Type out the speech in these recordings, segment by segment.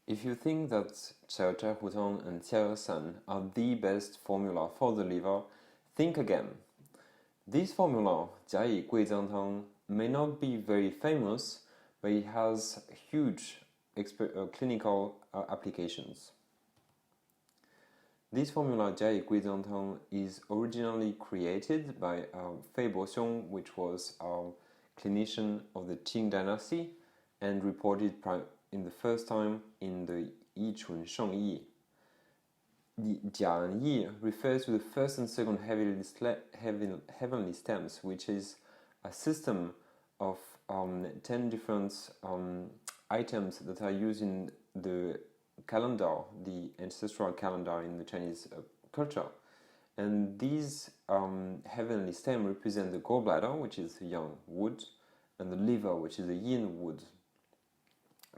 If you think that 小柴胡汤 and 虾仁散 are the best formula for the liver, think again. This formula, 甲乙贵姜汤, may not be very famous, but it has huge clinical applications. This formula, 甲乙贵姜汤, is originally created by Fei Boxiong, which was a clinician of the Qing dynasty and reported in the first time in the Yi Chun Sheng Yi. The Jian Yi refers to the first and second heavenly stems, which is a system of 10 different items that are used in the calendar, the ancestral calendar in the Chinese culture. And these heavenly stems represent the gallbladder, which is the yang wood, and the liver, which is the yin wood.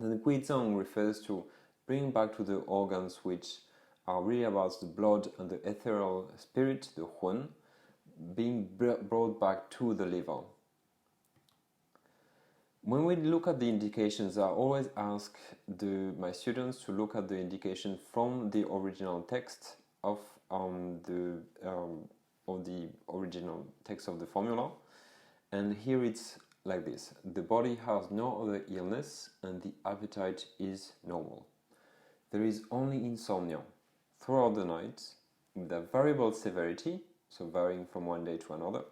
And the Guizang refers to bringing back to the organs which are really about the blood and the ethereal spirit, the Hun, being brought back to the liver. When we look at the indications, I always ask my students to look at the indication from the original text of the original text of the formula. And here it's like this: the body has no other illness and the appetite is normal. There is only insomnia throughout the night with a variable severity, so varying from one day to another,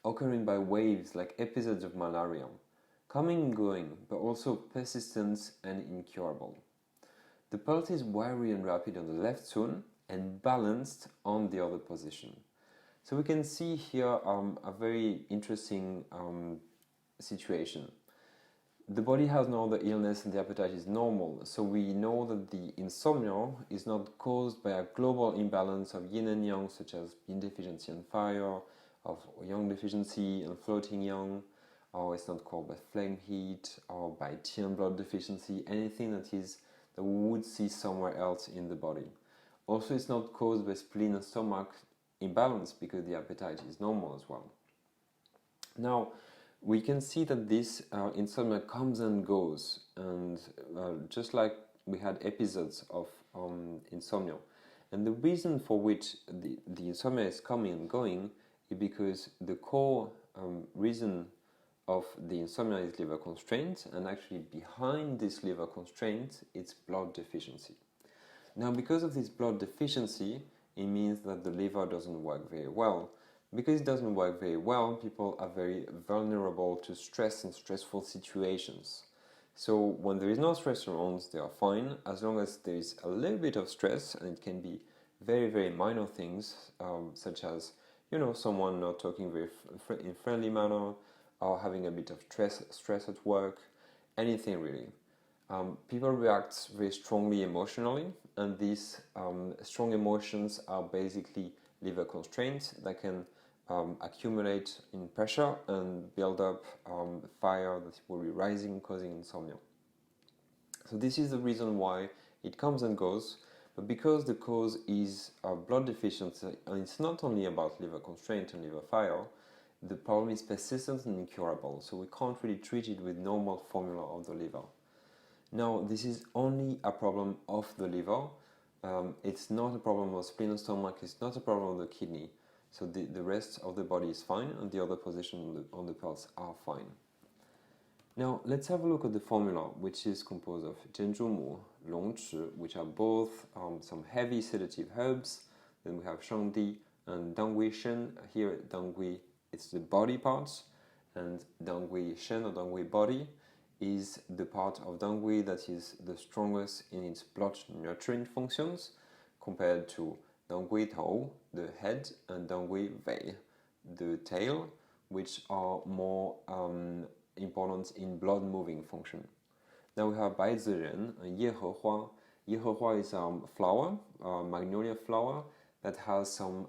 occurring by waves like episodes of malaria, coming and going, but also persistent and incurable. The pulse is wiry and rapid on the left zone and balanced on the other position. So we can see here a very interesting situation. The body has no other illness and the appetite is normal, so we know that the insomnia is not caused by a global imbalance of yin and yang, such as yin deficiency and fire, of yang deficiency and floating yang, or it's not caused by flame heat or by Tian blood deficiency, anything that we would see somewhere else in the body. Also, it's not caused by spleen and stomach imbalance because the appetite is normal as well. Now, we can see that this insomnia comes and goes, and just like we had episodes of insomnia. And the reason for which the insomnia is coming and going is because the core reason of the insomnia is liver constraint, and actually behind this liver constraint, it's blood deficiency. Now, because of this blood deficiency, it means that the liver doesn't work very well. Because it doesn't work very well, people are very vulnerable to stress and stressful situations. So when there is no stress around, they are fine, as long as there is a little bit of stress, and it can be very, very minor things, such as, someone not talking very in friendly manner, or having a bit of stress at work, anything really. People react very strongly emotionally, and these strong emotions are basically liver constraints that can accumulate in pressure and build up fire that will be rising, causing insomnia. So this is the reason why it comes and goes, but because the cause is blood deficiency, and it's not only about liver constraint and liver fire, the problem is persistent and incurable, so we can't really treat it with normal formula of the liver. Now, this is only a problem of the liver. It's not a problem of spleen and stomach, it's not a problem of the kidney. So the rest of the body is fine, and the other positions on the pulse are fine. Now, let's have a look at the formula, which is composed of zhenzhumu, longchi, which are both some heavy sedative herbs. Then we have shangdi and dangui shen. Here, dangui, it's the body parts, and dangui shen or dangui body is the part of dangui that is the strongest in its blood nurturing functions, compared to dangui tao, the head, and dangui wei, the tail, which are more important in blood moving function. Now we have baiziren and yehehua. Yehehua is a flower, magnolia flower, that has some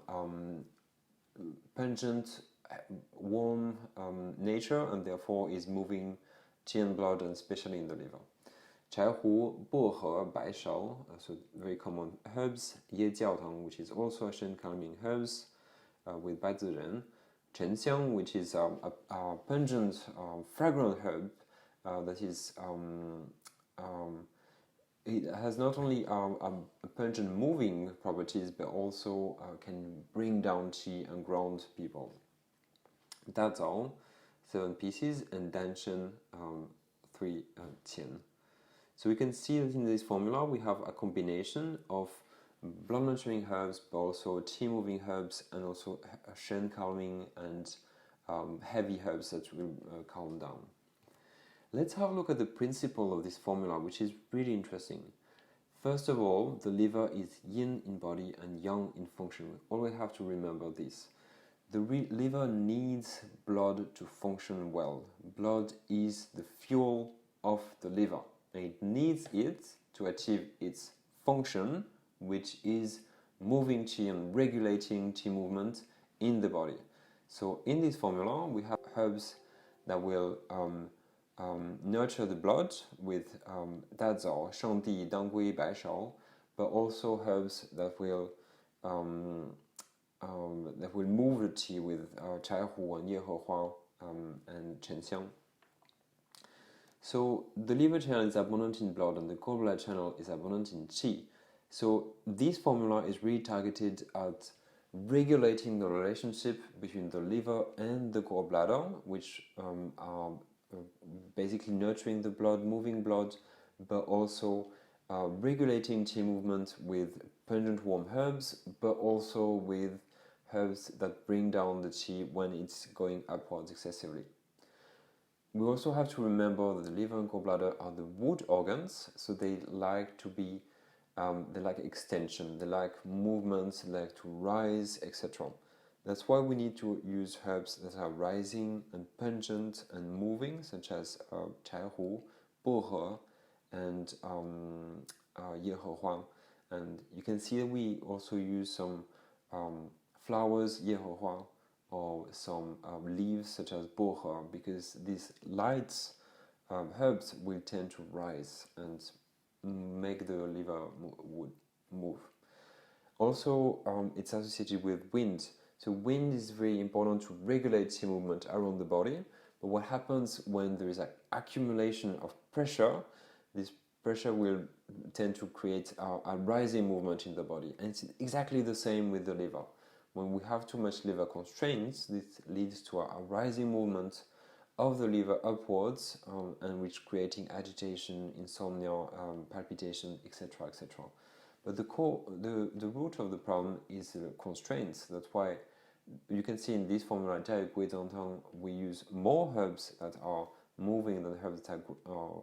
pungent, warm nature, and therefore is moving Qi blood, and especially in the liver. 柴胡、薄荷、白芍, so very common herbs. 椰教堂, which is also a Shen calming herbs, with 白芷仁. 沉香, which is a pungent, fragrant herb that is it has not only pungent moving properties, but also can bring down qi and ground people. That's all. 7 pieces, and Danshan 3 qian. So we can see that in this formula we have a combination of blood nurturing herbs, but also qi moving herbs, and also shen calming and heavy herbs that will calm down. Let's have a look at the principle of this formula, which is really interesting. First of all, the liver is yin in body and yang in function. We always have to remember this. The liver needs blood to function well. Blood is the fuel of the liver, and it needs it to achieve its function, which is moving qi and regulating qi movement in the body. So in this formula, we have herbs that will nurture the blood with dazao, shangdi, dangui, baishao, but also herbs that will move the qi with chaihu and yehehua and chenxiang. So the liver channel is abundant in blood and the gallbladder channel is abundant in qi. So this formula is really targeted at regulating the relationship between the liver and the gallbladder, which are basically nurturing the blood, moving blood, but also regulating qi movement with pungent warm herbs, but also with herbs that bring down the qi when it's going upwards excessively. We also have to remember that the liver and gallbladder are the wood organs, so they like to be, they like extension, they like movements, they like to rise, etc. That's why we need to use herbs that are rising and pungent and moving, such as chaihu, bohe, and yehehua. And you can see that we also use some flowers, yehehua, or some leaves such as bohe, because these light herbs will tend to rise and make the liver move. Also, it's associated with wind. So wind is very important to regulate qi movement around the body. But what happens when there is an accumulation of pressure, this pressure will tend to create a rising movement in the body. And it's exactly the same with the liver. When we have too much liver constraints, this leads to a rising movement of the liver upwards, and which creating agitation, insomnia, palpitation, etc., etc. But the root of the problem is the constraints. That's why you can see in this formula, Tang, we use more herbs that are moving than herbs that are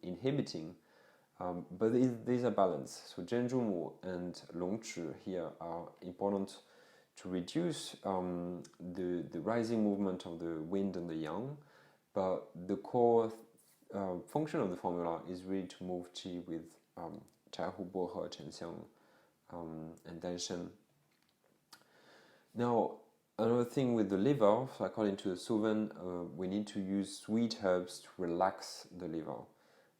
inhibiting. But there is a balance. So Zhenhua and Longzhi here are important to reduce the rising movement of the wind and the yang. But the core function of the formula is really to move qi with chaihu, bohe, chenxiang, and danshan. Now, another thing with the liver, so according to the Suven, we need to use sweet herbs to relax the liver,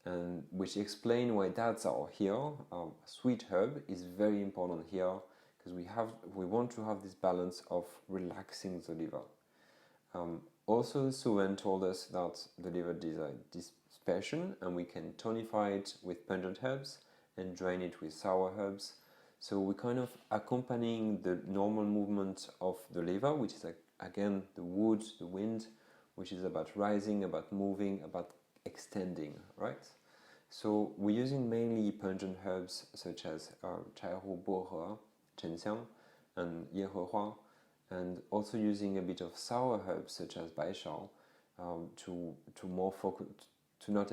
and which explain why dazao here, sweet herb, is very important here, because we want to have this balance of relaxing the liver. Also, the Suven told us that the liver is a dispersion, and we can tonify it with pungent herbs and drain it with sour herbs. So we're kind of accompanying the normal movement of the liver, which is again the wood, the wind, which is about rising, about moving, about extending, right? So we're using mainly pungent herbs such as chaihu, bohe, chenxiang, and yehehua, and also using a bit of sour herbs such as baishao to more focus, to not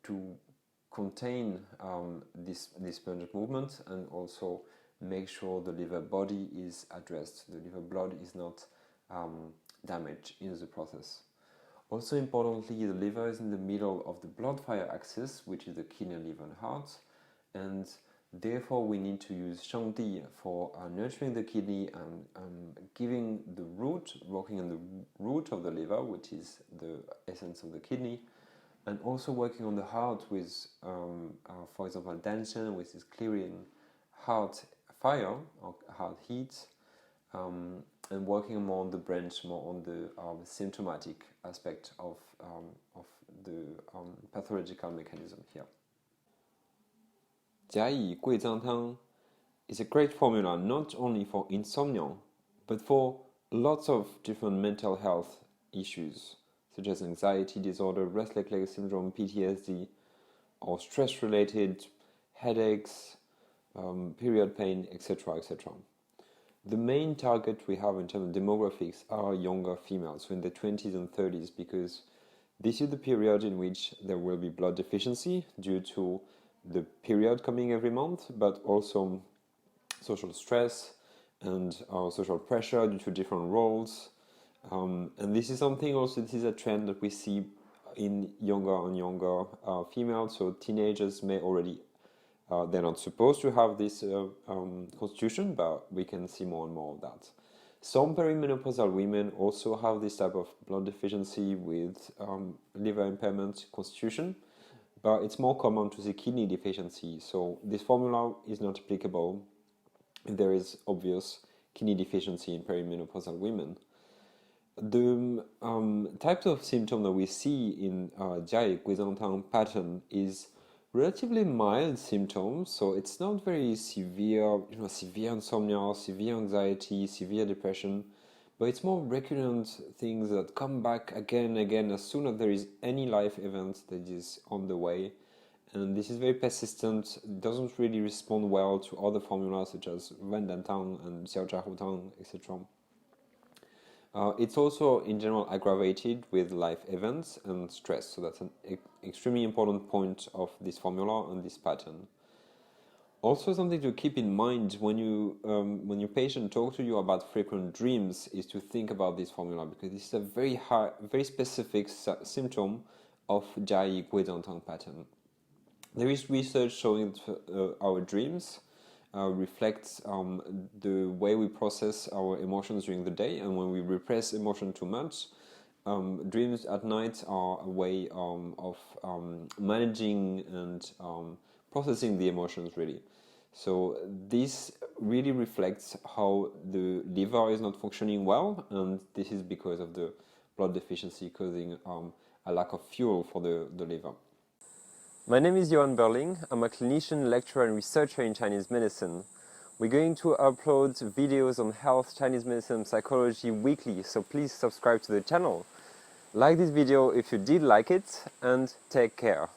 to contain this pungent movement, and also make sure the liver body is addressed, the liver blood is not damaged in the process. Also importantly, the liver is in the middle of the blood-fire axis, which is the kidney, liver, and heart, and therefore we need to use shangdi for nurturing the kidney and giving the root, working on the root of the liver, which is the essence of the kidney, and also working on the heart with, for example, danshan, which is clearing heart fire or heart heat, and working more on the branch, more on the symptomatic aspect of the pathological mechanism here. Jiayi Guizang Tang is a great formula not only for insomnia, but for lots of different mental health issues, such as anxiety disorder, restless leg syndrome, PTSD, or stress-related headaches, period pain, etc., etc. The main target we have in terms of demographics are younger females, so in their 20s and 30s, because this is the period in which there will be blood deficiency due to the period coming every month, but also social stress and social pressure due to different roles. And this is something also, this is a trend that we see in younger and younger females. So teenagers may already, they're not supposed to have this constitution, but we can see more and more of that. Some perimenopausal women also have this type of blood deficiency with liver impairment constitution, but it's more common to see kidney deficiency. So this formula is not applicable if there is obvious kidney deficiency in perimenopausal women. The types of symptoms that we see in Jiayi Guizang Tang pattern is relatively mild symptoms, so it's not very severe, severe insomnia, severe anxiety, severe depression, but it's more recurrent things that come back again and again as soon as there is any life event that is on the way. And this is very persistent, doesn't really respond well to other formulas such as Wanshan Tang and Xiaojiahu Tang, etc. It's also in general aggravated with life events and stress, so that's an extremely important point of this formula and this pattern. Also, something to keep in mind when your patient talks to you about frequent dreams is to think about this formula, because this is a very specific symptom of Jiayi Guizang Tang pattern. There is research showing that our dreams reflects the way we process our emotions during the day, and when we repress emotion too much, dreams at night are a way of managing and processing the emotions, really. So this really reflects how the liver is not functioning well, and this is because of the blood deficiency causing a lack of fuel for the liver. My name is Yoann Birling. I'm a clinician, lecturer and researcher in Chinese medicine. We're going to upload videos on health, Chinese medicine and psychology weekly, so please subscribe to the channel. Like this video if you did like it, and take care.